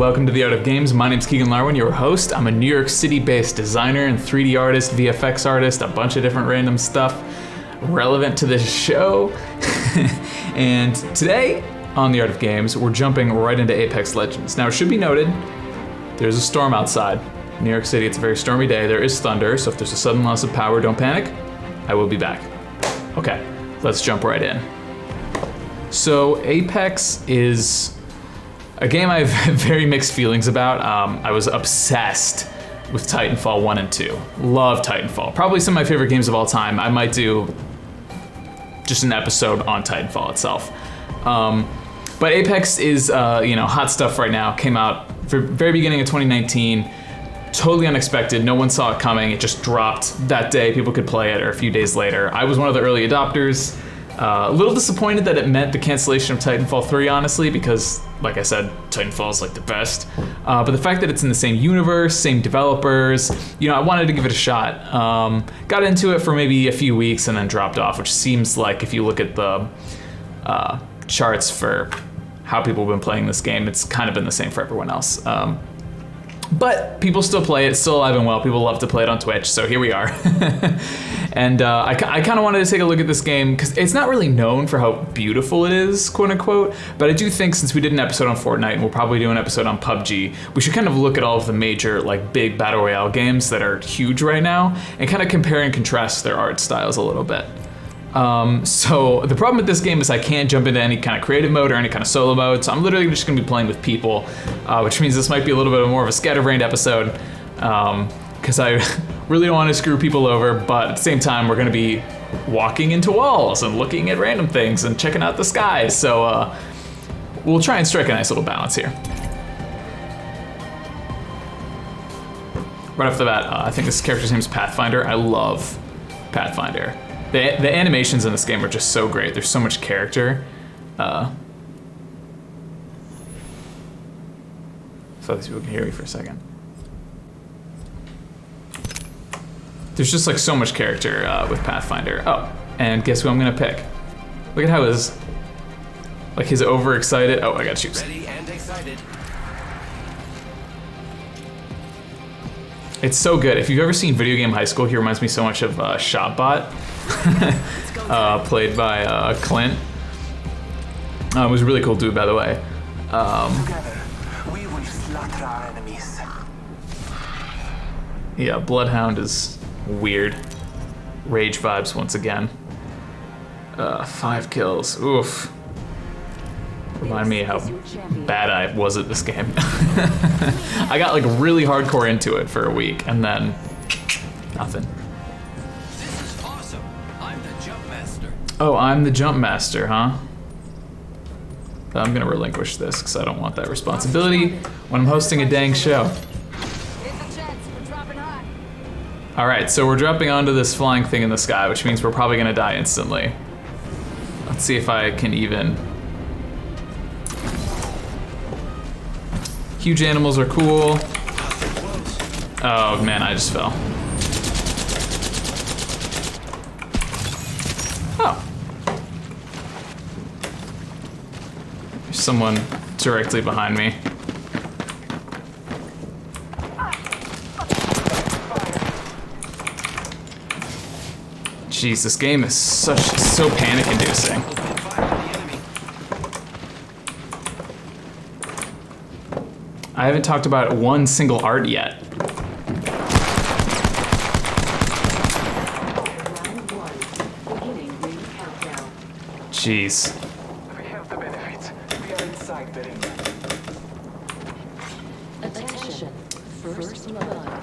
welcome to the Art of Games. My name's Keegan Larwin, your host. I'm a New York City-based designer and 3D artist, VFX artist, a bunch of different random stuff relevant to this show. And today on the Art of Games, we're jumping right into Apex Legends. Now, it should be noted, there's a storm outside. New York City, it's a very stormy day. There is thunder, so if there's a sudden loss of power, don't panic. I will be back. Okay, let's jump right in. So Apex is a game I have very mixed feelings about. I was obsessed with Titanfall 1 and 2. Love Titanfall. Probably some of my favorite games of all time. I might do just an episode on Titanfall itself. But Apex is hot stuff right now. Came out very beginning of 2019. Totally unexpected. No one saw it coming. It just dropped that day. People could play it, or a few days later. I was one of the early adopters. A little disappointed that it meant the cancellation of Titanfall 3, honestly, because, like I said, Titanfall is like the best. But the fact that it's in the same universe, same developers, I wanted to give it a shot. Got into it for maybe a few weeks and then dropped off, which seems like, if you look at the charts for how people have been playing this game, it's kind of been the same for everyone else. But people still play it, still alive and well. People love to play it on Twitch, so here we are. And I kind of wanted to take a look at this game because it's not really known for how beautiful it is, quote unquote. But I do think, since we did an episode on Fortnite and we'll probably do an episode on PUBG, we should kind of look at all of the major, big battle royale games that are huge right now and kind of compare and contrast their art styles a little bit. So the problem with this game is I can't jump into any kind of creative mode or any kind of solo mode, so I'm literally just going to be playing with people, which means this might be a little bit more of a scatterbrained episode, because I really don't want to screw people over, but at the same time we're going to be walking into walls and looking at random things and checking out the sky, so we'll try and strike a nice little balance here. Right off the bat, I think this character's name is Pathfinder. I love Pathfinder. The animations in this game are just so great. There's so much character. So these people can hear me for a second. There's just so much character with Pathfinder. Oh, and guess who I'm gonna pick? Look at how he's overexcited. Oh, I got shoes. Ready and excited. It's so good. If you've ever seen Video Game High School, he reminds me so much of Shotbot. Played by Clint. It was a really cool dude, by the way. Together, we will slaughter our enemies. Yeah, Bloodhound is weird. Rage vibes once again. 5 kills. Oof. Remind me how bad I was at this game. I got really hardcore into it for a week and then nothing. Oh, I'm the jump master, huh? I'm gonna relinquish this because I don't want that responsibility when I'm hosting a dang show. All right, so we're dropping onto this flying thing in the sky, which means we're probably gonna die instantly. Let's see if I can even. Huge animals are cool. Oh man, I just fell. Oh. There's someone directly behind me. Jeez, this game is so panic-inducing. I haven't talked about one single art yet. Jeez. We have the benefits. We are inside the ring. Attention. First blood.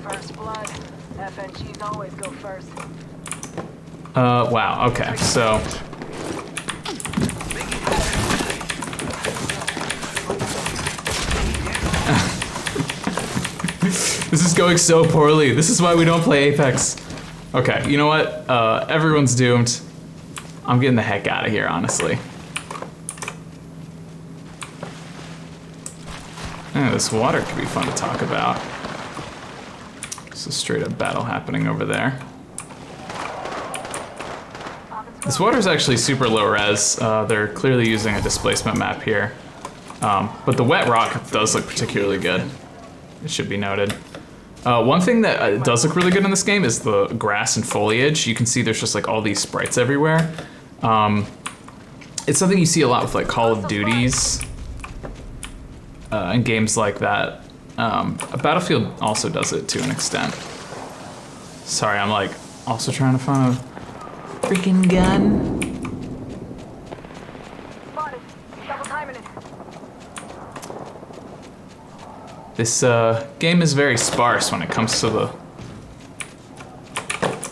First blood. FNGs always go first. Wow, okay, so. This is going so poorly. This is why we don't play Apex. Okay, you know what? Everyone's doomed. I'm getting the heck out of here, honestly. This water could be fun to talk about. There's a straight up battle happening over there. This water is actually super low res. They're clearly using a displacement map here. But the wet rock does look particularly good. It should be noted. One thing that does look really good in this game is the grass and foliage. You can see there's just like all these sprites everywhere. It's something you see a lot with like Call of Duties and games like that. Battlefield also does it to an extent. Sorry, I'm like also trying to find a freaking gun. Spotted. Double timing it. This game is very sparse when it comes to the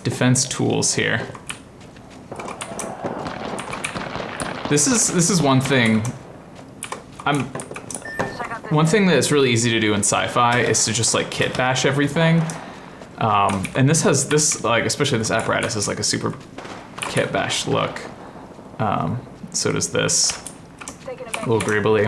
defense tools here. This is one thing. One thing that's really easy to do in sci-fi is to just like kit bash everything. And this has this, like, especially this apparatus is like a super kit bash look. So does this. A little greebly.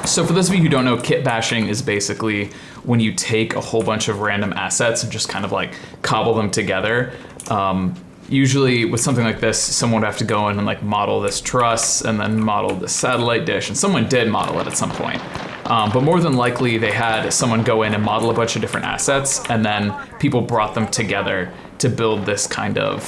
So for those of you who don't know, kit bashing is basically when you take a whole bunch of random assets and just kind of like cobble them together. Usually with something like this, someone would have to go in and like model this truss and then model the satellite dish, and someone did model it at some point. But more than likely they had someone go in and model a bunch of different assets, and then people brought them together to build this kind of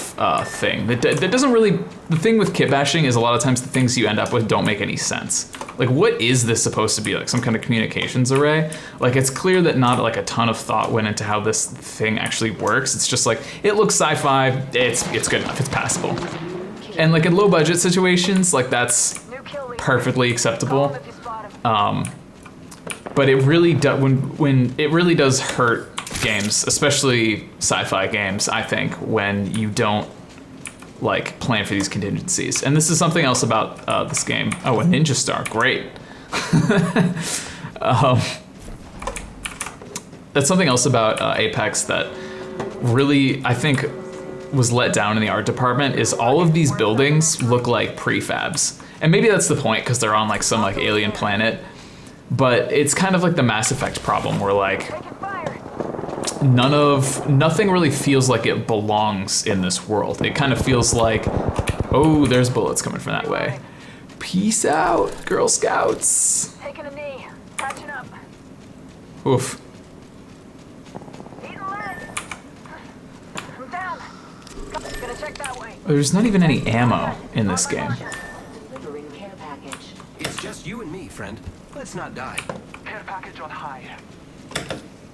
thing. That doesn't really, the thing with kit bashing is a lot of times the things you end up with don't make any sense. Like, what is this supposed to be? Like some kind of communications array? Like, it's clear that not like a ton of thought went into how this thing actually works. It's just like, it looks sci-fi, it's good enough, it's passable. And like in low budget situations, like that's perfectly acceptable. But it really when it really does hurt games, especially sci-fi games, I think, when you don't like plan for these contingencies. And this is something else about this game. Oh, a ninja star, great. That's something else about Apex that really, I think, was let down in the art department is all of these buildings look like prefabs. And maybe that's the point because they're on like some like alien planet. But it's kind of like the Mass Effect problem where like nothing really feels like it belongs in this world. It kind of feels like, oh, there's bullets coming from that way. Peace out, Girl Scouts. Taking a knee. Catching up. Oof. Eating lead. I'm down. Gonna check that way. There's not even any ammo in this game. Delivering care package. It's just you and me, friend. Let's not die. Care package on high.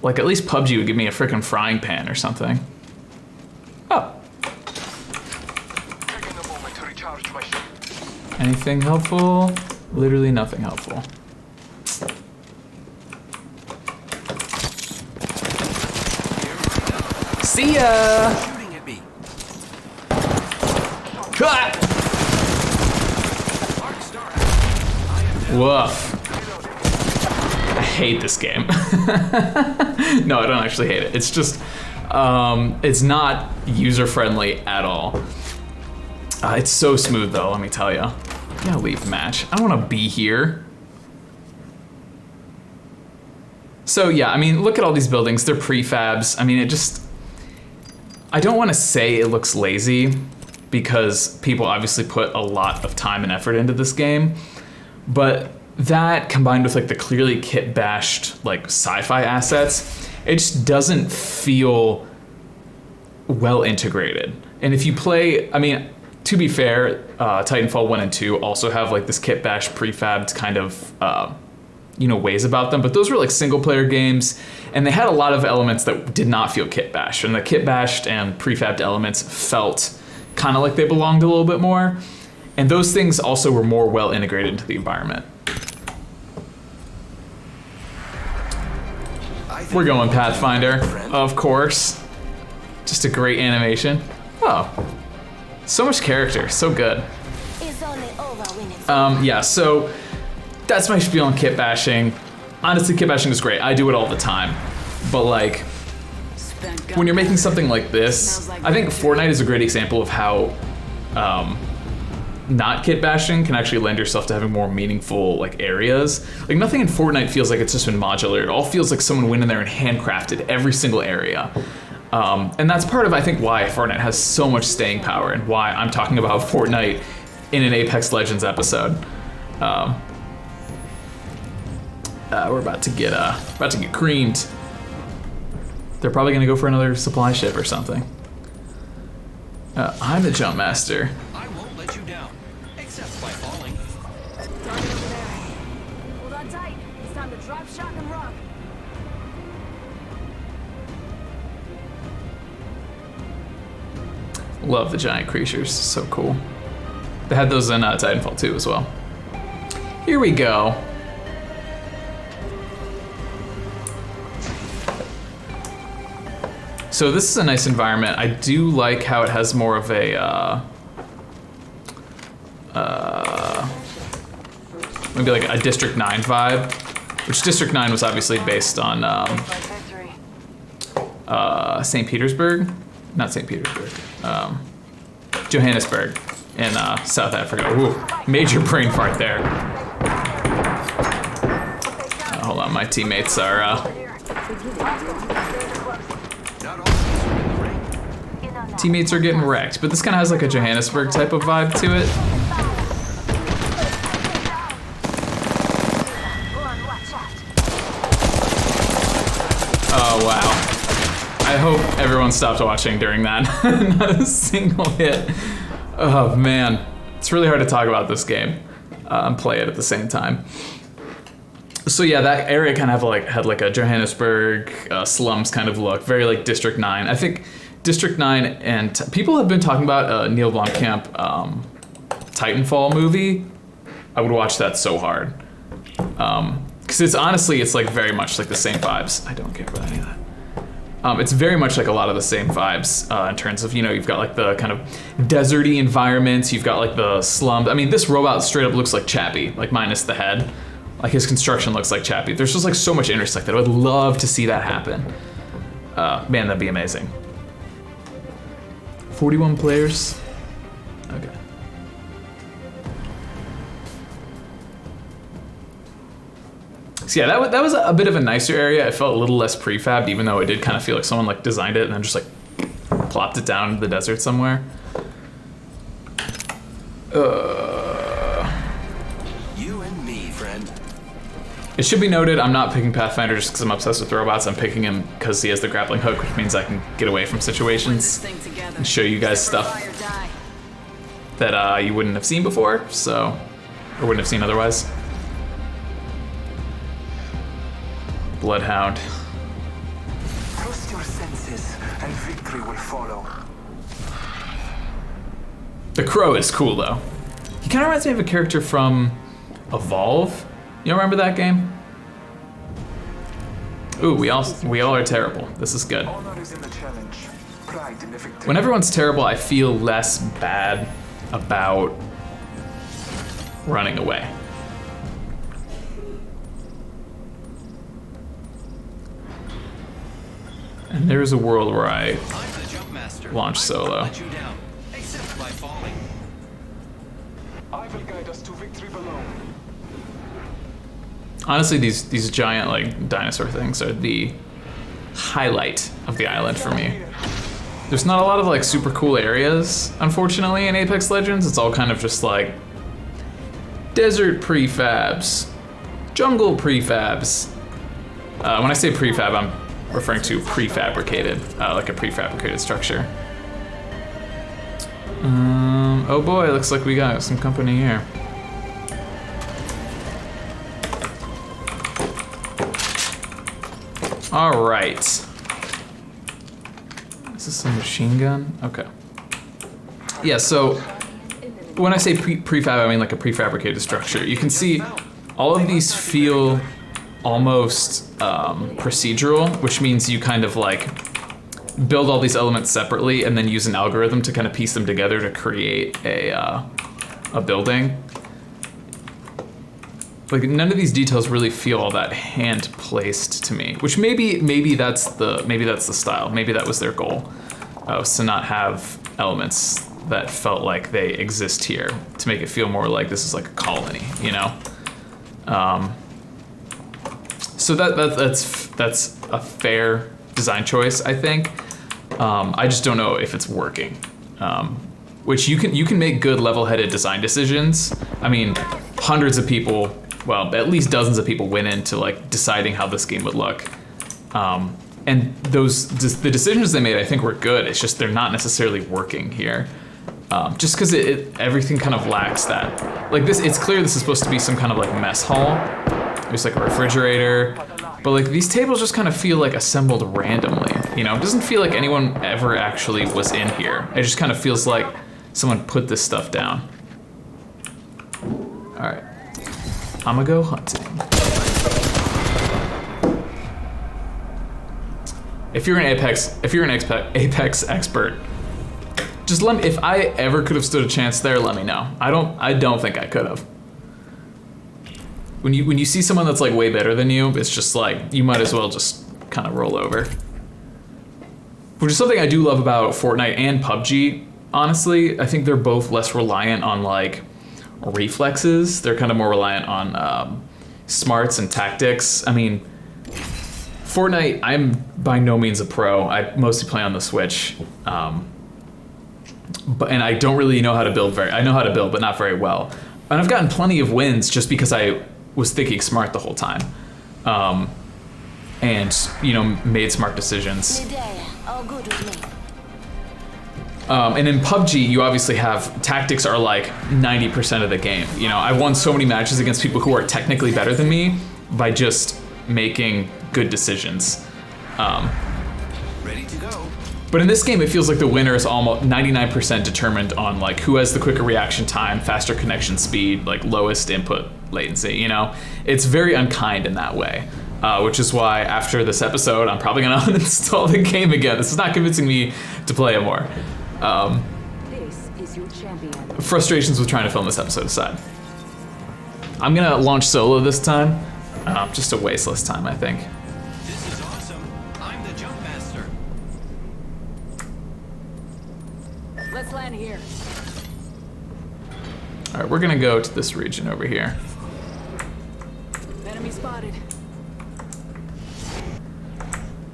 Like, at least PUBG would give me a frickin' frying pan or something. Oh. Taking a moment to recharge my ship. Anything helpful? Literally nothing helpful. See ya! Shooting at me. Ah! Arc star. I am Woof. I hate this game. No, I don't actually hate it. It's just, it's not user-friendly at all. It's so smooth though, let me tell you. I'm gonna leave match. I don't wanna be here. So yeah, I mean, look at all these buildings, they're prefabs. I mean, I don't wanna say it looks lazy because people obviously put a lot of time and effort into this game, but that combined with like the clearly kit bashed like sci-fi assets, it just doesn't feel well integrated. And if you play, I mean, to be fair, Titanfall 1 and 2 also have like this kit bash prefabbed kind of ways about them, but those were like single player games and they had a lot of elements that did not feel kit bashed, and the kit bashed and prefabbed elements felt kind of like they belonged a little bit more, and those things also were more well integrated into the environment. We're going Pathfinder, of course. Just a great animation. Oh, so much character, so good. It's only over when it's Yeah, so that's my spiel on kit bashing. Honestly, kit bashing is great. I do it all the time. But like, when you're making something like this, I think Fortnite is a great example of how not kit bashing can actually lend yourself to having more meaningful like areas. Like nothing in Fortnite feels like it's just been modular. It all feels like someone went in there and handcrafted every single area. And that's part of, I think, why Fortnite has so much staying power and why I'm talking about Fortnite in an Apex Legends episode. we're about to get creamed. They're probably gonna go for another supply ship or something. I'm the jump master. I won't let you down, except by falling. Target over there. Hold on tight. It's time to drop, shock, and rock. Love the giant creatures, so cool. They had those in Titanfall 2 as well. Here we go. So this is a nice environment. I do like how it has more of a, maybe like a District 9 vibe, which District 9 was obviously based on St. Petersburg, not St. Petersburg, Johannesburg in South Africa. Ooh, major brain fart there. Hold on, my teammates are, Not all seas are in the ring. teammates are getting wrecked, but this kind of has like a Johannesburg type of vibe to it. Oh wow. I hope everyone stopped watching during that. Not a single hit. Oh man. It's really hard to talk about this game and play it at the same time. So yeah, that area kind of had like a Johannesburg slums kind of look, very like District 9. I think District 9 and people have been talking about Neil Blomkamp Titanfall movie. I would watch that so hard. Because it's honestly, it's like very much like the same vibes. I don't care about any of that. It's very much like a lot of the same vibes in terms of, you know, you've got like the kind of deserty environments, you've got like the slums. I mean, this robot straight up looks like Chappie, like minus the head. Like his construction looks like Chappie. There's just like so much intersect that I would love to see that happen. Man, that'd be amazing. 41 players. Okay. So yeah, that was a bit of a nicer area. It felt a little less prefabbed, even though it did kind of feel like someone like designed it and then just like plopped it down into the desert somewhere. You and me, friend. It should be noted, I'm not picking Pathfinder just because I'm obsessed with robots. I'm picking him because he has the grappling hook, which means I can get away from situations and show you guys stuff that you wouldn't have seen before, so, or wouldn't have seen otherwise. Bloodhound. Trust your senses, and victory will follow. The crow is cool though. He kind of reminds me of a character from Evolve. You remember that game? Ooh, we all are terrible. This is good. Honor is in the challenge. Pride in the victory. When everyone's terrible, I feel less bad about running away. And there's a world where I I'm the jump master. launch solo. I won't let you down, except by falling. I will guide us to victory below. Honestly, these giant like dinosaur things are the highlight of the island for me. There's not a lot of like super cool areas, unfortunately, in Apex Legends. It's all kind of just like desert prefabs, jungle prefabs. When I say prefab, I'm referring to prefabricated, like a prefabricated structure. Oh boy, looks like we got some company here. All right. Is this a machine gun? Okay. Yeah, so when I say prefab, I mean like a prefabricated structure. You can see all of these feel almost procedural, which means you kind of like build all these elements separately and then use an algorithm to kind of piece them together to create a building. Like none of these details really feel all that hand placed to me, which maybe that's the style. Maybe that was their goal, was to not have elements that felt like they exist here, to make it feel more like this is like a colony, you know? So that's a fair design choice, I think. I just don't know if it's working. Which you can make good level-headed design decisions. I mean, hundreds of people well, at least dozens of people went into like deciding how this game would look. And the decisions they made, I think, were good. It's just they're not necessarily working here. Just because everything kind of lacks that. Like this, it's clear this is supposed to be some kind of like mess hall. There's like a refrigerator, but like these tables just kind of feel like assembled randomly. You know, it doesn't feel like anyone ever actually was in here. It just kind of feels like someone put this stuff down. All right, I'ma go hunting. If you're an Apex expert, just let me. If I ever could have stood a chance there, let me know. I don't think I could have. When you see someone that's like way better than you, it's just like you might as well just kind of roll over. Which is something I do love about Fortnite and PUBG. Honestly, I think they're both less reliant on like reflexes. They're kind of more reliant on smarts and tactics. I mean, Fortnite, I'm by no means a pro. I mostly play on the Switch. And I don't really know how to build I know how to build, but not very well. And I've gotten plenty of wins just because I was thinking smart the whole time. And, you know, made smart decisions. Midday, all good with me. And in PUBG, you obviously have, tactics are like 90% of the game. You know, I've won so many matches against people who are technically better than me by just making good decisions. Ready to go. But in this game, it feels like the winner is almost 99% determined on like who has the quicker reaction time, faster connection speed, like lowest input latency, you know? It's very unkind in that way, which is why after this episode, I'm probably gonna uninstall the game again. This is not convincing me to play it more. This is your champion. Frustrations with trying to film this episode aside. I'm gonna launch solo this time. Just a wasteless time, I think. This is awesome. I'm the jump master. Let's land here. All right, we're gonna go to this region over here. Enemy spotted.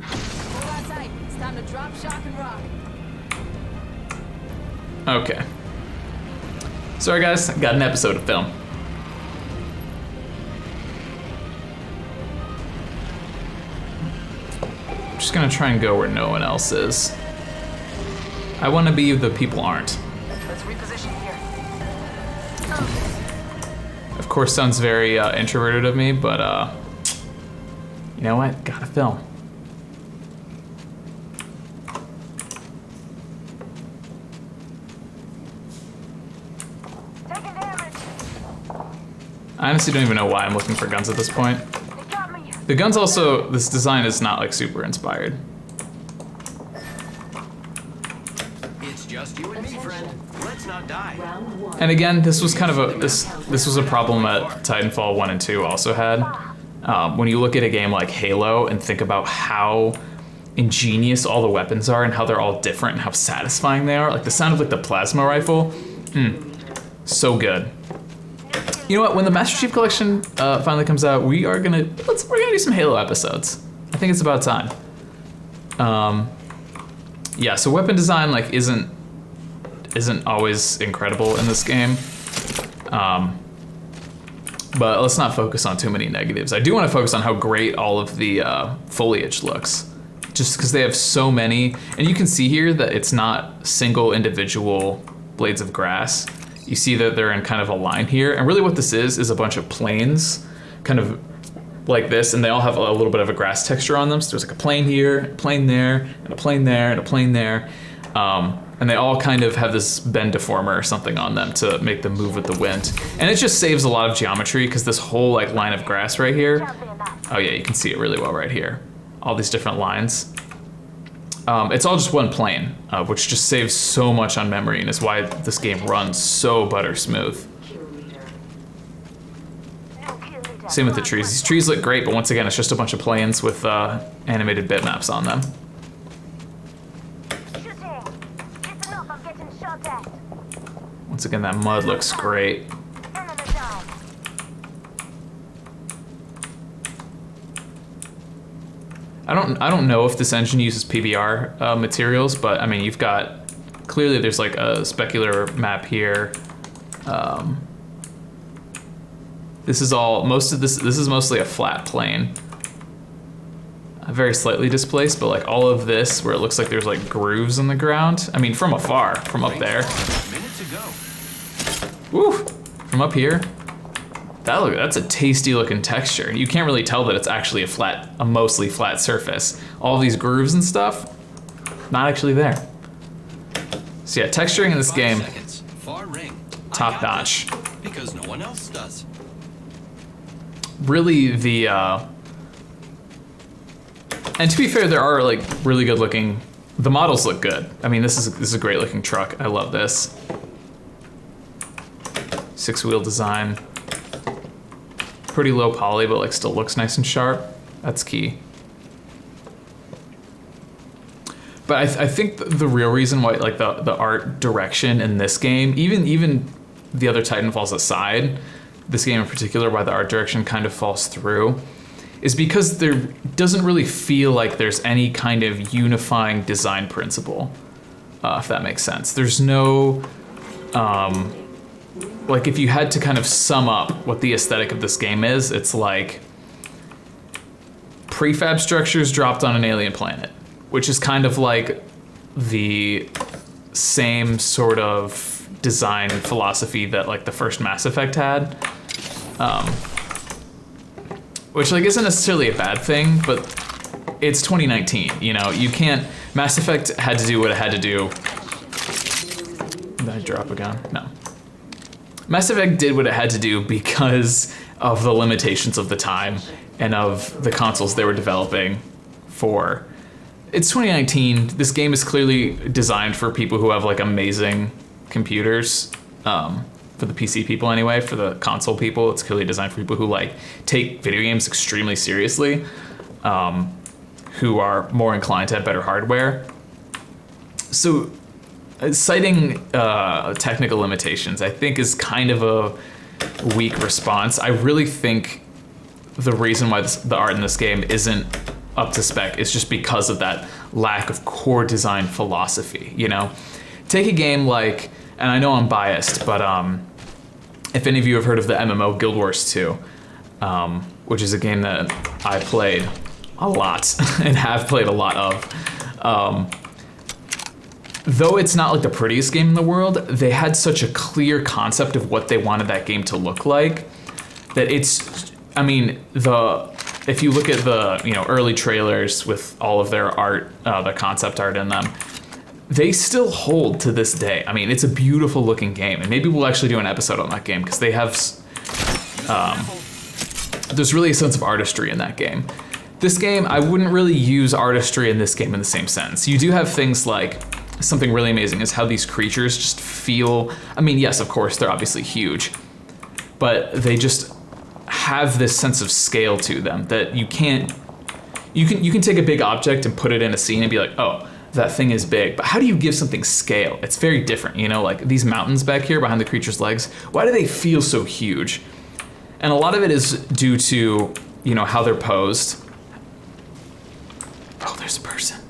Hold on tight. It's time to drop, shock, and rock. Okay. Sorry guys, got an episode to film. Just gonna try and go where no one else is. I wanna be the people aren't. Let's reposition here. Of course, sounds very introverted of me, but you know what? Gotta film. Taking damage. I honestly don't even know why I'm looking for guns at this point. They got me. The guns also, this design is not like super inspired. It's just you and me, friend. Let's not die. Round one. And again, this was kind of a this was a problem that Titanfall 1 and 2 also had. When you look at a game like Halo and think about how ingenious all the weapons are and how they're all different and how satisfying they are, like the sound of like the plasma rifle, so good. You know what? When the Master Chief Collection finally comes out, we're gonna do some Halo episodes. I think it's about time. Yeah, so weapon design like isn't always incredible in this game. But let's not focus on too many negatives. I do want to focus on how great all of the foliage looks, just because they have so many. And you can see here that it's not single individual blades of grass. You see that they're in kind of a line here. And really what this is a bunch of planes, kind of like this, and they all have a little bit of a grass texture on them. So there's like a plane here, a plane there, and a plane there, and a plane there. And they all kind of have this bend deformer or something on them to make them move with the wind. And it just saves a lot of geometry because this whole like line of grass right here, oh yeah, you can see it really well right here. All these different lines. It's all just one plane, which just saves so much on memory and is why this game runs so butter smooth. Same with the trees. These trees look great, but once again, it's just a bunch of planes with animated bitmaps on them. Once again, that mud looks great. I don't know if this engine uses PBR materials, but I mean, you've got, clearly there's like a specular map here. This is all, most of this is mostly a flat plane. Very slightly displaced, but like all of this where it looks like there's like grooves in the ground. I mean, from afar, from up there. Minute to go. Woo! From up here, that's a tasty looking texture. You can't really tell that it's actually a mostly flat surface. All these grooves and stuff, not actually there. So yeah, texturing in this 5 game, seconds. Far ring. top notch. Because no one else does. Really and to be fair, there are like really good looking, the models look good. I mean, this is a great looking truck. I love this. 6-wheel design. Pretty low poly, but like still looks nice and sharp. That's key. But I think the real reason why like the art direction in this game, even the other Titanfalls aside, this game in particular, why the art direction kind of falls through, is because there doesn't really feel like there's any kind of unifying design principle, if that makes sense. There's no, like if you had to kind of sum up what the aesthetic of this game is, it's like prefab structures dropped on an alien planet, which is kind of like the same sort of design philosophy that like the first Mass Effect had. Which like isn't necessarily a bad thing, but it's 2019, you know, you can't, Mass Effect had to do what it had to do. Did I drop a gun? No. Mass Effect did what it had to do because of the limitations of the time and of the consoles they were developing for. It's 2019, this game is clearly designed for people who have like amazing computers. For the PC people anyway, for the console people, it's clearly designed for people who like take video games extremely seriously, who are more inclined to have better hardware. So citing technical limitations, I think is kind of a weak response. I really think the reason why the art in this game isn't up to spec is just because of that lack of core design philosophy, you know? Take a game like, and I know I'm biased, but if any of you have heard of the MMO Guild Wars 2, which is a game that I played a lot and have played a lot of, though it's not like the prettiest game in the world, they had such a clear concept of what they wanted that game to look like that it's, I mean, if you look at the early trailers with all of their art, the concept art in them, they still hold to this day. I mean, it's a beautiful looking game, and maybe we'll actually do an episode on that game because they have, there's really a sense of artistry in that game. This game, I wouldn't really use artistry in this game in the same sense. You do have things like, something really amazing is how these creatures just feel, I mean, yes, of course, they're obviously huge, but they just have this sense of scale to them that you can take a big object and put it in a scene and be like, oh, that thing is big, but how do you give something scale? It's very different, you know, like these mountains back here behind the creature's legs, why do they feel so huge? And a lot of it is due to, how they're posed. Oh, there's a person.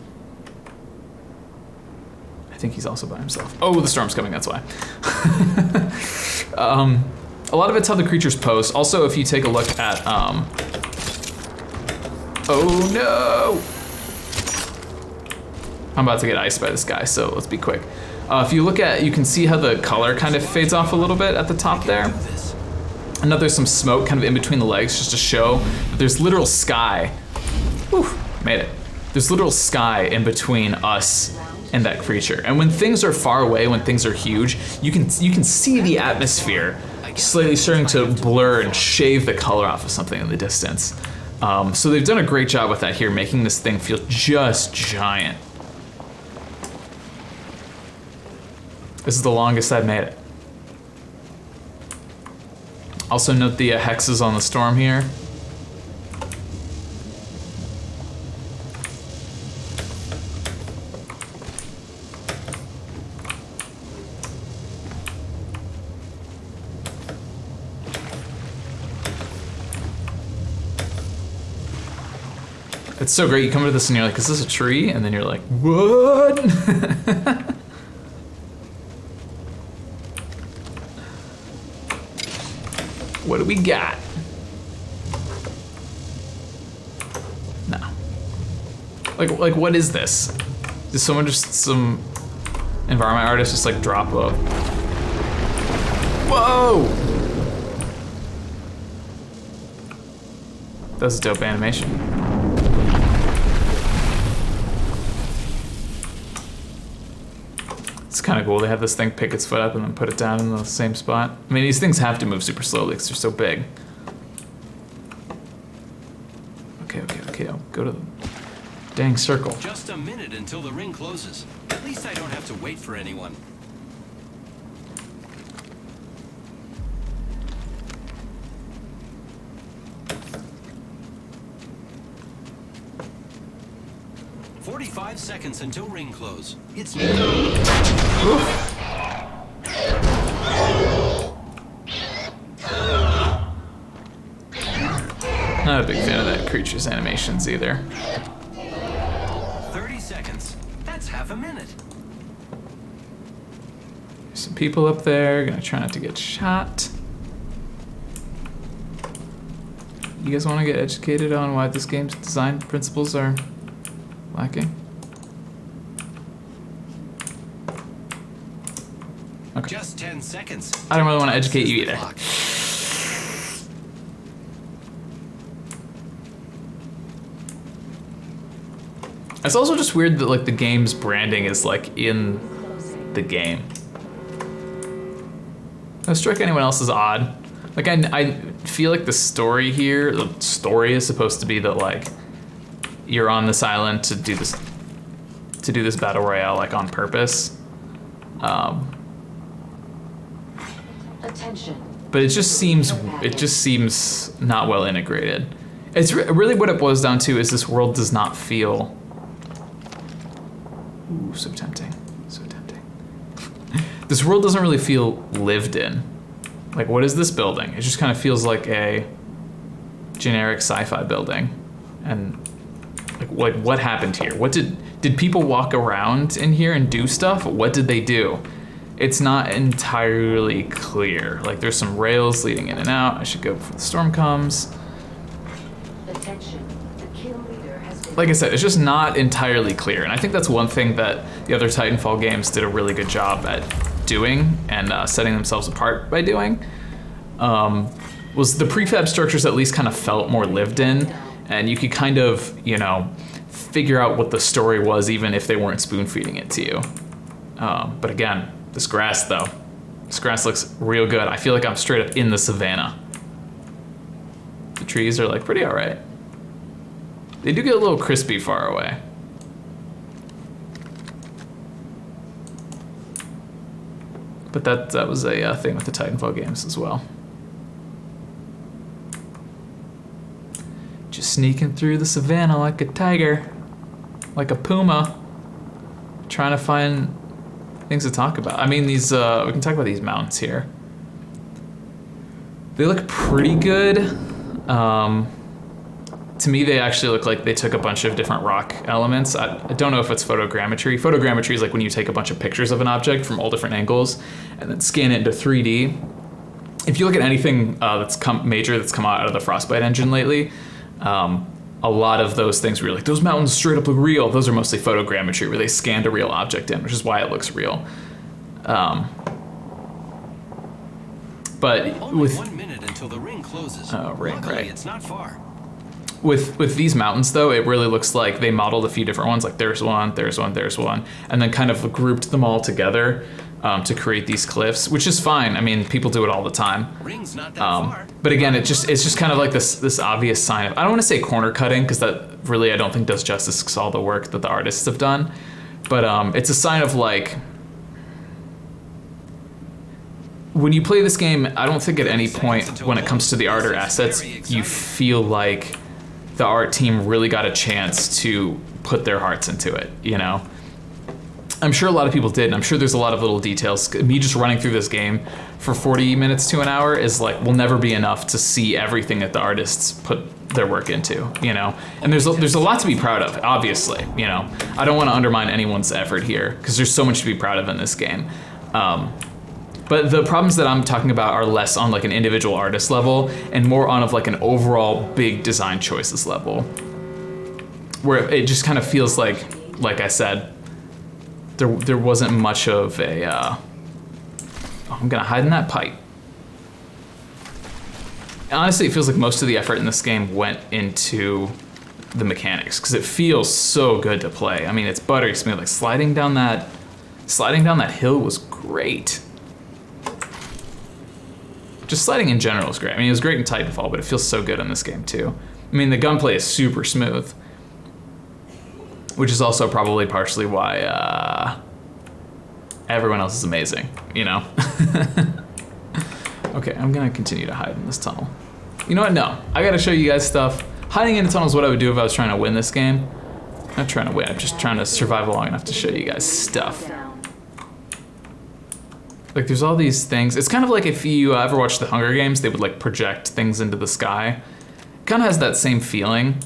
I think he's also by himself. Oh, the storm's coming, that's why. A lot of it's how the creature's posed. Also, if you take a look at, oh no! I'm about to get iced by this guy, so let's be quick. If you look at, you can see how the color kind of fades off a little bit at the top there. And now there's some smoke kind of in between the legs just to show that there's literal sky. Whew, made it. There's literal sky in between us and that creature. And when things are far away, when things are huge, you can see the atmosphere slightly starting to blur and shave the color off of something in the distance. So they've done a great job with that here, making this thing feel just giant. This is the longest I've made it. Also note the hexes on the storm here. It's so great, you come into this and you're like, is this a tree? And then you're like, what? What do we got? Like what is this? Did someone just, some environment artist just like drop a... Whoa! That was a dope animation. It's kind of cool. They have this thing pick its foot up and then put it down in the same spot. I mean, these things have to move super slowly because they're so big. Okay, I'll go to the dang circle. Just a minute until the ring closes. At least I don't have to wait for anyone. "45 seconds until ring close. It's Not a big fan of that creature's animations either. 30 seconds. That's half a minute. There's some people up there, gonna try not to get shot. You guys wanna get educated on why this game's design principles are lacking? Okay. Just 10 seconds. I don't really wanna educate you either. It's also just weird that like the game's branding is like in the game. Does it strike anyone else as odd? Like I feel like the story here, the story is supposed to be that like you're on this island to do this battle royale like on purpose. Attention. But it just seems not well integrated. It's really what it boils down to is this world does not feel. Ooh, so tempting, so tempting. This world doesn't really feel lived in. Like, what is this building? It just kind of feels like a generic sci-fi building. And like what happened here? What did people walk around in here and do stuff? What did they do? It's not entirely clear. Like, there's some rails leading in and out. I should go before the storm comes. Attention. The kill leader has been. Like I said, it's just not entirely clear. And I think that's one thing that the other Titanfall games did a really good job at doing and setting themselves apart by doing. Was the prefab structures at least kind of felt more lived in, and you could kind of, you know, figure out what the story was even if they weren't spoon feeding it to you. But again, this grass though, this grass looks real good. I feel like I'm straight up in the savannah. The trees are like pretty all right. They do get a little crispy far away. But that was a thing with the Titanfall games as well. Just sneaking through the savannah like a tiger, like a puma, trying to find things to talk about. I mean, these we can talk about these mountains here. They look pretty good. To me, they actually look like they took a bunch of different rock elements. I don't know if it's photogrammetry. Photogrammetry is like when you take a bunch of pictures of an object from all different angles and then scan it into 3D. If you look at anything that's come out of the Frostbite engine lately, a lot of those things where you're like, those mountains straight up look real. Those are mostly photogrammetry where they scanned a real object in, which is why it looks real. But Only with 1 minute until the ring closes. Oh, ring, Luckily, right. it's not far. With these mountains though, it really looks like they modeled a few different ones, like there's one, and then kind of grouped them all together to create these cliffs, which is fine. I mean, people do it all the time. Ring's not that far. But again, it's just kind of like this obvious sign of, I don't want to say corner cutting, because that really I don't think does justice to all the work that the artists have done. But it's a sign of like, when you play this game, I don't think at any point when it comes to the art or assets, you feel like the art team really got a chance to put their hearts into it, you know? I'm sure a lot of people did, and I'm sure there's a lot of little details. Me just running through this game for 40 minutes to an hour is like, will never be enough to see everything that the artists put their work into, you know? And there's a lot to be proud of, obviously, you know? I don't want to undermine anyone's effort here, because there's so much to be proud of in this game. But the problems that I'm talking about are less on like an individual artist level and more on of like an overall big design choices level. where it just kind of feels like I said, there wasn't much of a. Oh, I'm gonna hide in that pipe. Honestly, it feels like most of the effort in this game went into the mechanics because it feels so good to play. I mean, it's buttery smooth. Like sliding down that hill was great. Just sliding in general is great. I mean, it was great in Titanfall, but it feels so good in this game too. I mean, the gunplay is super smooth, which is also probably partially why everyone else is amazing, you know? Okay, I'm gonna continue to hide in this tunnel. You know what? No, I gotta show you guys stuff. Hiding in a tunnel is what I would do if I was trying to win this game. I'm not trying to win, I'm just trying to survive long enough to show you guys stuff. Like there's all these things. It's kind of like if you ever watched the Hunger Games, they would like project things into the sky. It kind of has that same feeling.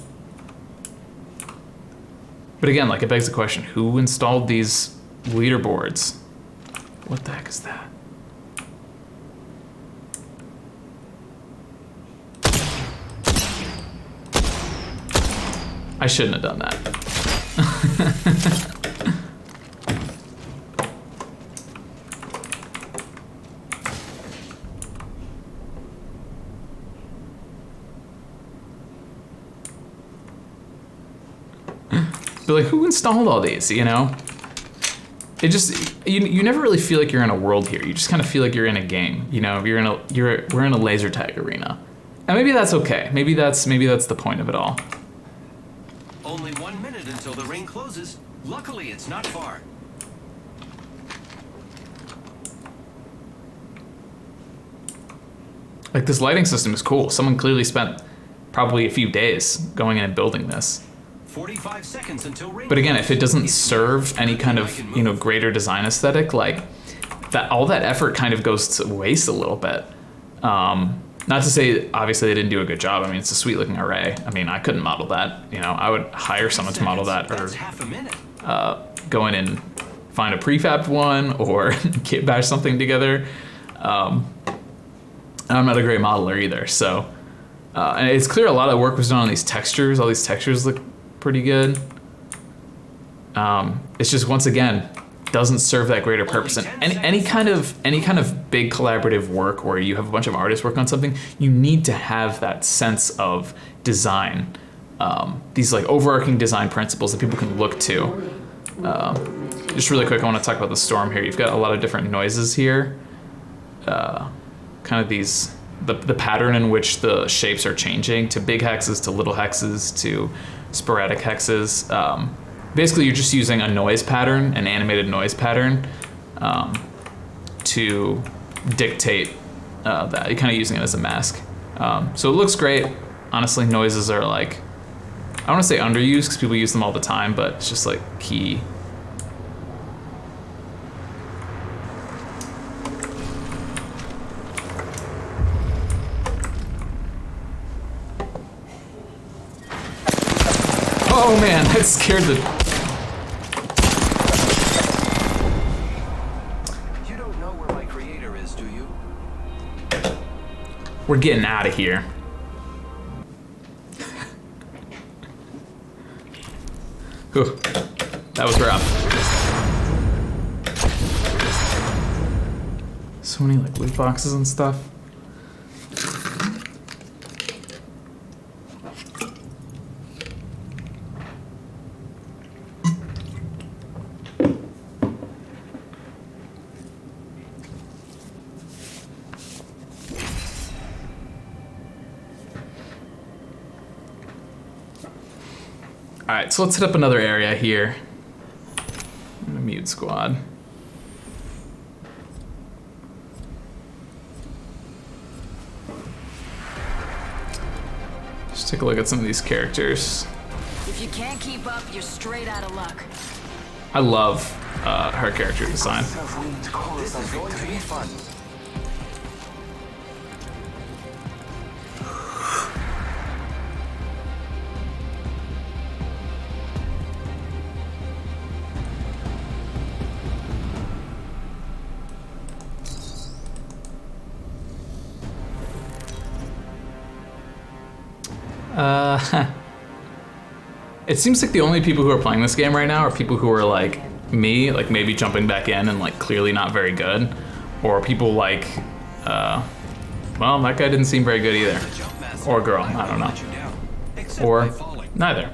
But again, like it begs the question, who installed these leaderboards? What the heck is that? I shouldn't have done that. But like, who installed all these, you know? It just, you never really feel like you're in a world here. You just kind of feel like you're in a game, you know? We're in a laser tag arena. And maybe that's okay. Maybe that's the point of it all. Only 1 minute until the ring closes. Luckily, it's not far. Like this lighting system is cool. Someone clearly spent probably a few days going in and building this. 45 seconds until ring. But again, if it doesn't serve any kind of, you know, greater design aesthetic, like that, all that effort kind of goes to waste a little bit. Not to say, obviously, they didn't do a good job. I mean, it's a sweet looking array. I mean, I couldn't model that. You know, I would hire someone to model that, or go in and find a prefab one, or kit bash something together. I'm not a great modeler either, so. And it's clear a lot of work was done on these textures. All these textures look pretty good. It's just, once again, doesn't serve that greater purpose. And any kind of big collaborative work where you have a bunch of artists work on something, you need to have that sense of design. These like overarching design principles that people can look to. Just really quick, I want to talk about the storm here. You've got a lot of different noises here. Kind of these, the pattern in which the shapes are changing to big hexes, to little hexes, to sporadic hexes. Basically, you're just using a noise pattern, an animated noise pattern, to dictate that. You're kind of using it as a mask. So it looks great. Honestly, noises are like, I don't want to say underused because people use them all the time, but it's just like key. Oh man, that scared the... You don't know where my creator is, do you? We're getting out of here. Whew. That was rough. So many like loot boxes and stuff. All right, so let's hit up another area here. I'm gonna mute squad. Just take a look at some of these characters. If you can't keep up, you're straight out of luck. I love her character design. This is going to be fun. It seems like the only people who are playing this game right now are people who are like me, like maybe jumping back in and like clearly not very good, or people like, well, that guy didn't seem very good either, or girl, I don't know, or neither.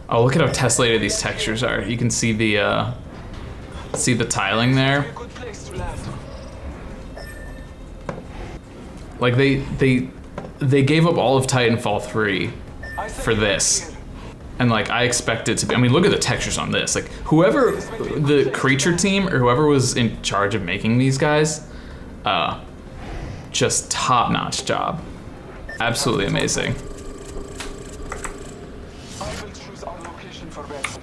Oh, look at how tessellated these textures are. You can see the tiling there. Good place to land. Like they gave up all of Titanfall 3 for this. And like I expect it to be, I mean, look at the textures on this. Like whoever, the creature team or whoever was in charge of making these guys, just top-notch job. Absolutely amazing. I will choose our location for battle.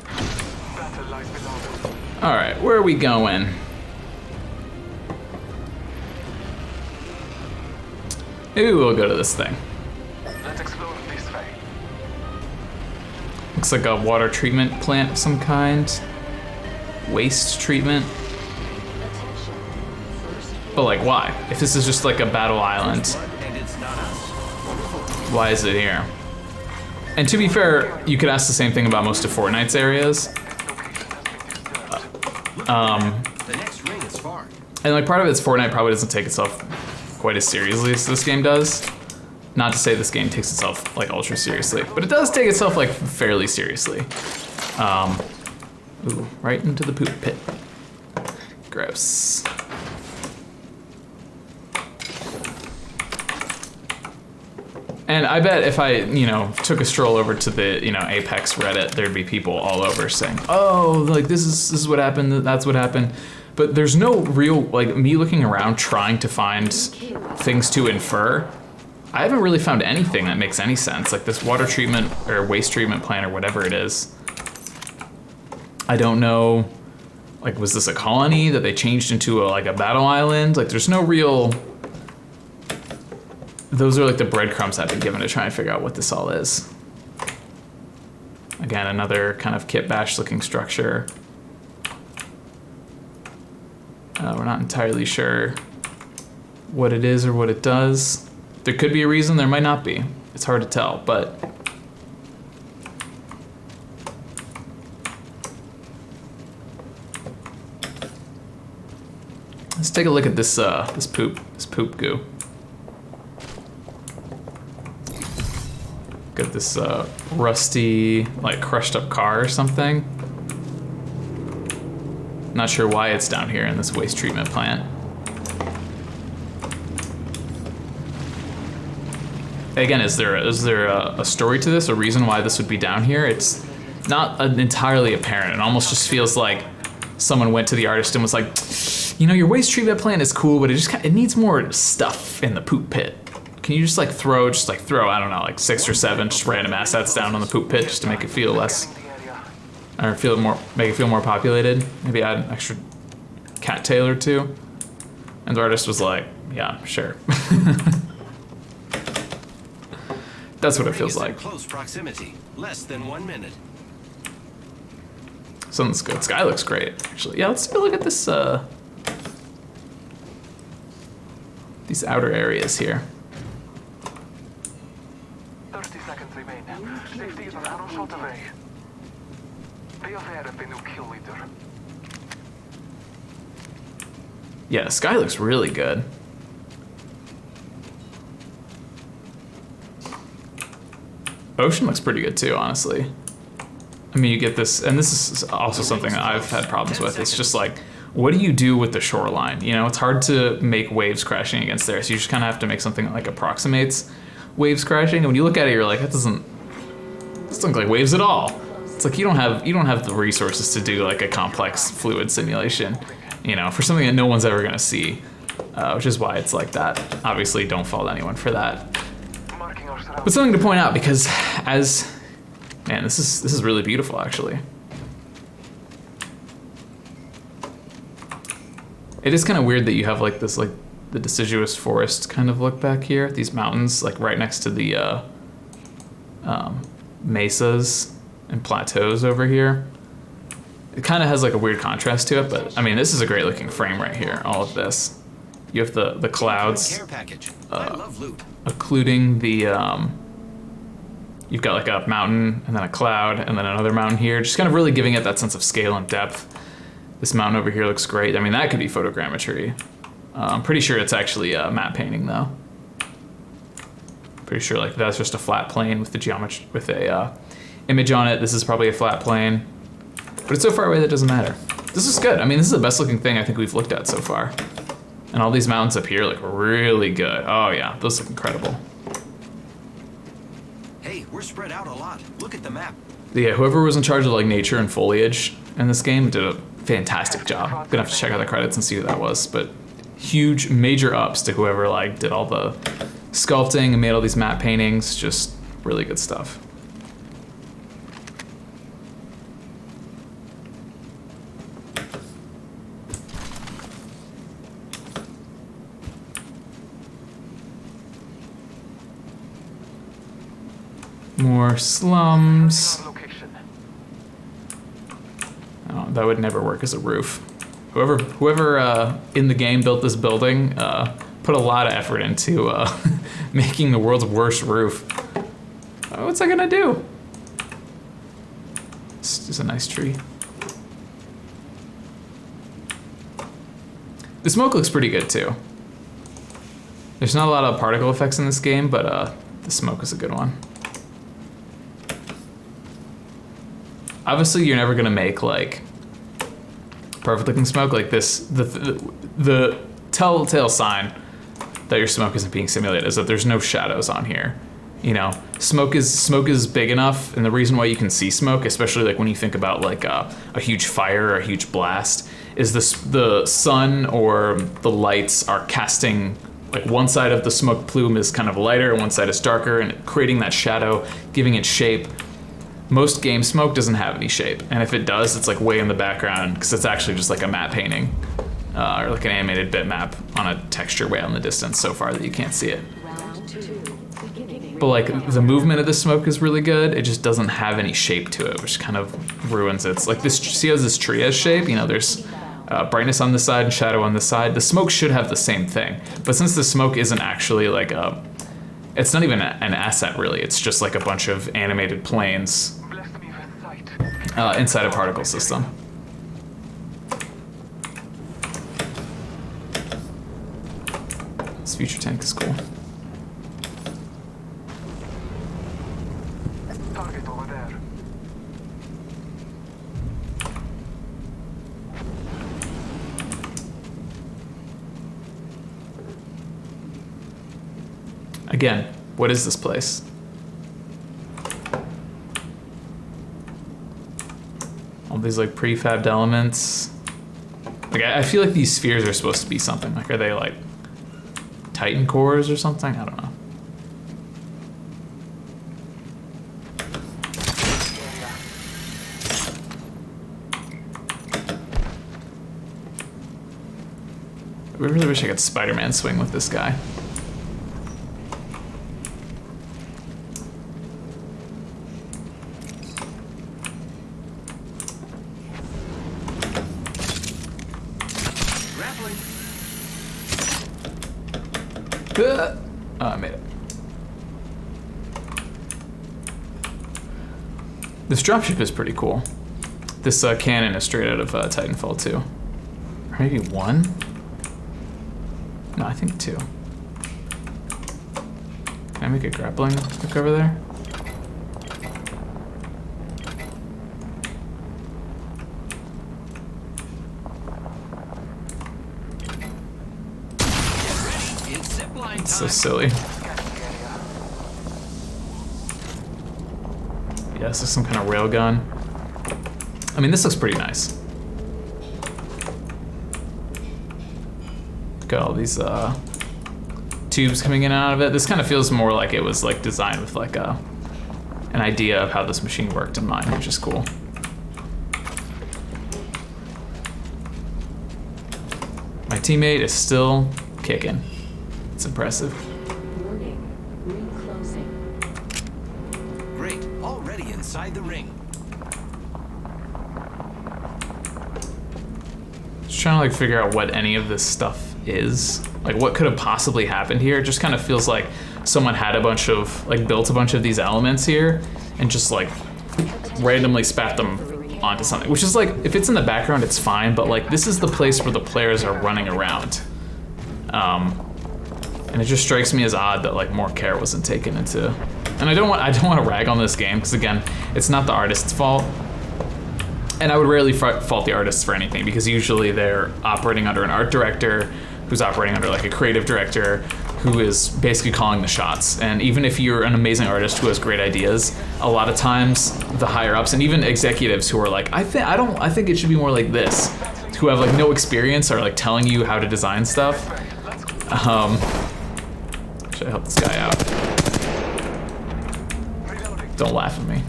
Battle lies below. All right, where are we going? Maybe we'll go to this thing. Let's explore this way. Looks like a water treatment plant of some kind. Waste treatment. But like, why? If this is just like a battle island, why is it here? And to be fair, you could ask the same thing about most of Fortnite's areas. The next ring is far. And like part of it's Fortnite probably doesn't take itself quite as seriously as this game does. Not to say this game takes itself like ultra seriously, but it does take itself like fairly seriously. Ooh, right into the poop pit. Gross. And I bet if I, took a stroll over to the, Apex Reddit, there'd be people all over saying, "Oh, like this is what happened, that's what happened." But there's no real, like me looking around trying to find things to infer. I haven't really found anything that makes any sense. Like this water treatment or waste treatment plant or whatever it is. I don't know, like was this a colony that they changed into a battle island? Like there's no real, those are like the breadcrumbs I've been given to try and figure out what this all is. Again, another kind of kitbash looking structure. We're not entirely sure what it is or what it does. There could be a reason, there might not be. It's hard to tell, but let's take a look at this this poop goo. Got this rusty, like crushed up car or something. Not sure why it's down here in this waste treatment plant. Again, is there a story to this, a reason why this would be down here? It's not entirely apparent. It almost just feels like someone went to the artist and was like, your waste treatment plant is cool, but it needs more stuff in the poop pit. Can you just throw, I don't know, like 6 or 7 just random assets down on the poop pit just to make it feel less, or make it feel more populated? Maybe add an extra cattail or 2. And the artist was like, yeah, sure. That's what it feels like. Close proximity, less than 1 minute. Something's good. Sky looks great, actually. Yeah, let's take a look at this, these outer areas here. 30 seconds remain. Safety is an arrow shot away. Be aware of the new kill leader. Yeah, the sky looks really good. Ocean looks pretty good too, honestly. I mean, you get this, and this is also something that I've had problems with. It's just like, what do you do with the shoreline? It's hard to make waves crashing against there, so you just kind of have to make something that approximates waves crashing. And when you look at it, you're like, that doesn't look like waves at all. It's like you don't have the resources to do a complex fluid simulation, for something that no one's ever gonna see, which is why it's like that. Obviously, don't fault anyone for that. But something to point out, because man, this is really beautiful, actually. It is kind of weird that you have this the deciduous forest kind of look back here. These mountains right next to the mesas and plateaus over here. It kind of has a weird contrast to it, but I mean, this is a great looking frame right here. All of this. You have the clouds, Care package. I love loot. occluding the you've got like a mountain and then a cloud and then another mountain here, just kind of really giving it that sense of scale and depth. This mountain over here looks great. I mean, that could be photogrammetry. I'm pretty sure it's actually matte painting though. Pretty sure like that's just a flat plane with the geometry, with a image on it. This is probably a flat plane, but it's so far away that it doesn't matter. This is good. I mean, this is the best looking thing I think we've looked at so far. And all these mountains up here look really good. Oh yeah, those look incredible. Hey, we're spread out a lot. Look at the map. Yeah, whoever was in charge of like nature and foliage in this game did a fantastic job. Gonna have to check out the credits and see who that was, but huge, major ups to whoever like did all the sculpting and made all these matte paintings. Just really good stuff. More slums. Oh, that would never work as a roof. Whoever in the game built this building put a lot of effort into making the world's worst roof. What's that gonna do? It's just a nice tree. The smoke looks pretty good too. There's not a lot of particle effects in this game, but the smoke is a good one. Obviously, you're never gonna make like perfect looking smoke like this. The telltale sign that your smoke isn't being simulated is that there's no shadows on here. You know, smoke is big enough, and the reason why you can see smoke, especially like when you think about like a huge fire or a huge blast, is the sun or the lights are casting, like one side of the smoke plume is kind of lighter and one side is darker, and creating that shadow, giving it shape. Most game smoke doesn't have any shape, and if it does, it's like way in the background because it's actually just like a matte painting or like an animated bitmap on a texture way out in the distance so far that you can't see it. But like the movement of the smoke is really good. It just doesn't have any shape to it, which kind of ruins it. It's like this. See how this tree has shape? You know, there's brightness on this side and shadow on this side. The smoke should have the same thing, but since the smoke isn't actually like it's not even an asset really. It's just like a bunch of animated planes inside a particle system. This future tank is cool. Target over there. Again, what is this place? All these like prefabbed elements. Like I feel like these spheres are supposed to be something. Like are they like Titan cores or something? I don't know. I really wish I could Spider-Man swing with this guy. Oh, I made it. This dropship is pretty cool. This cannon is straight out of Titanfall 2. Or maybe 1? No, I think 2. Can I make a grappling hook over there? It's so silly. Yeah, this is some kind of railgun. I mean, this looks pretty nice. Got all these tubes coming in and out of it. This kind of feels more like it was like designed with like an idea of how this machine worked in mind, which is cool. My teammate is still kicking. It's impressive. Warning. Ring closing. Great, already inside the ring. Just trying to like figure out what any of this stuff is. Like what could have possibly happened here. It just kind of feels like someone had built a bunch of these elements here and just like randomly spat them onto something, which is like, if it's in the background, it's fine, but like this is the place where the players are running around. And it just strikes me as odd that like more care wasn't taken into, and I don't want to rag on this game, because again, it's not the artist's fault. And I would rarely fault the artists for anything, because usually they're operating under an art director who's operating under like a creative director who is basically calling the shots. And even if you're an amazing artist who has great ideas, a lot of times the higher ups and even executives who are like, I think it should be more like this, who have like no experience, are like telling you how to design stuff. Should I help this guy out? Don't laugh at me.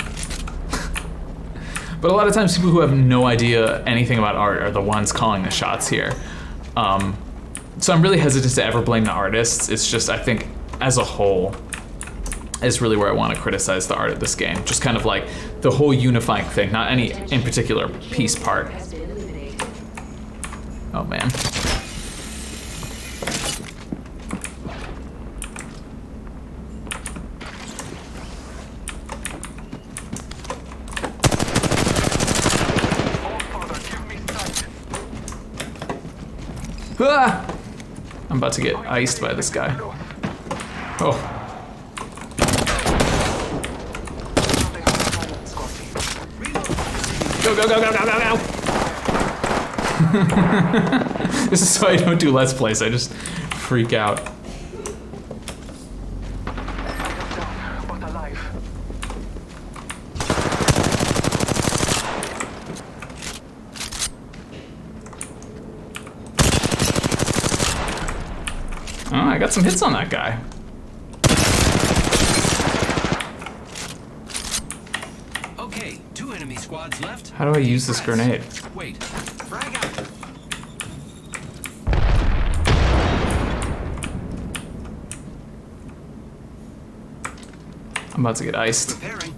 But a lot of times people who have no idea anything about art are the ones calling the shots here. So I'm really hesitant to ever blame the artists. It's just, I think as a whole is really where I want to criticize the art of this game. Just kind of like the whole unifying thing, not any in particular piece part. Oh man. Ah! I'm about to get iced by this guy. Oh. Go, go, go, go, go, go, go! This is so I don't do Let's Plays, I just freak out. Oh, I got some hits on that guy. Okay, 2 enemy squads left. How do I use this grenade? Wait, frag out. I'm about to get iced. Preparing.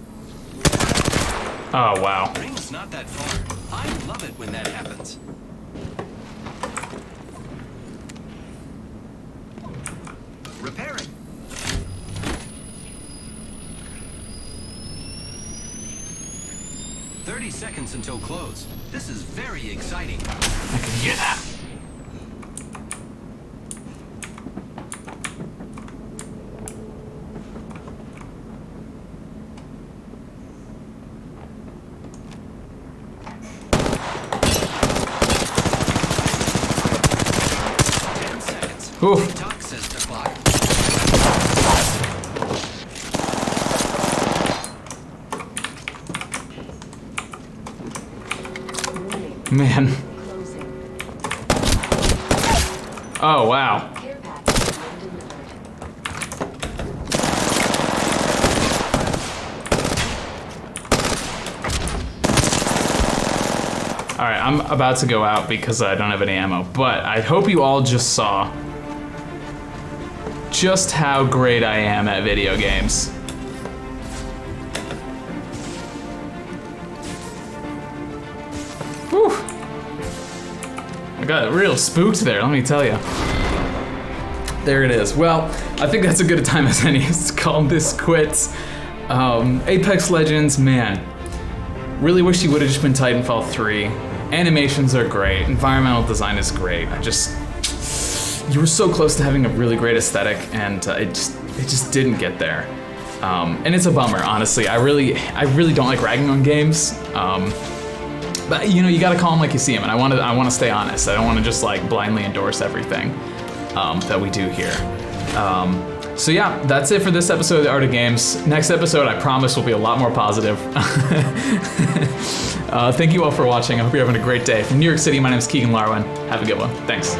Oh, wow. Ring's not that far. I love it when that happens. Repairing. "30 seconds until close. This is very exciting." I can hear that. Ooh. Talk says the clock. Man. Oh, wow. Alright, I'm about to go out because I don't have any ammo, but I hope you all just saw just how great I am at video games. Whew. I got real spooked there, let me tell you. There it is. Well, I think that's a good time as any to call this quits. Apex Legends, man. Really wish you would have just been Titanfall 3. Animations are great, environmental design is great. You were so close to having a really great aesthetic, and it just didn't get there. And it's a bummer, honestly. I really don't like ragging on games. But you know, you gotta call them like you see them, and I want to stay honest. I don't want to just like blindly endorse everything that we do here. So yeah, that's it for this episode of The Art of Games. Next episode, I promise, will be a lot more positive. Thank you all for watching. I hope you're having a great day. From New York City, my name is Keegan Larwin. Have a good one. Thanks.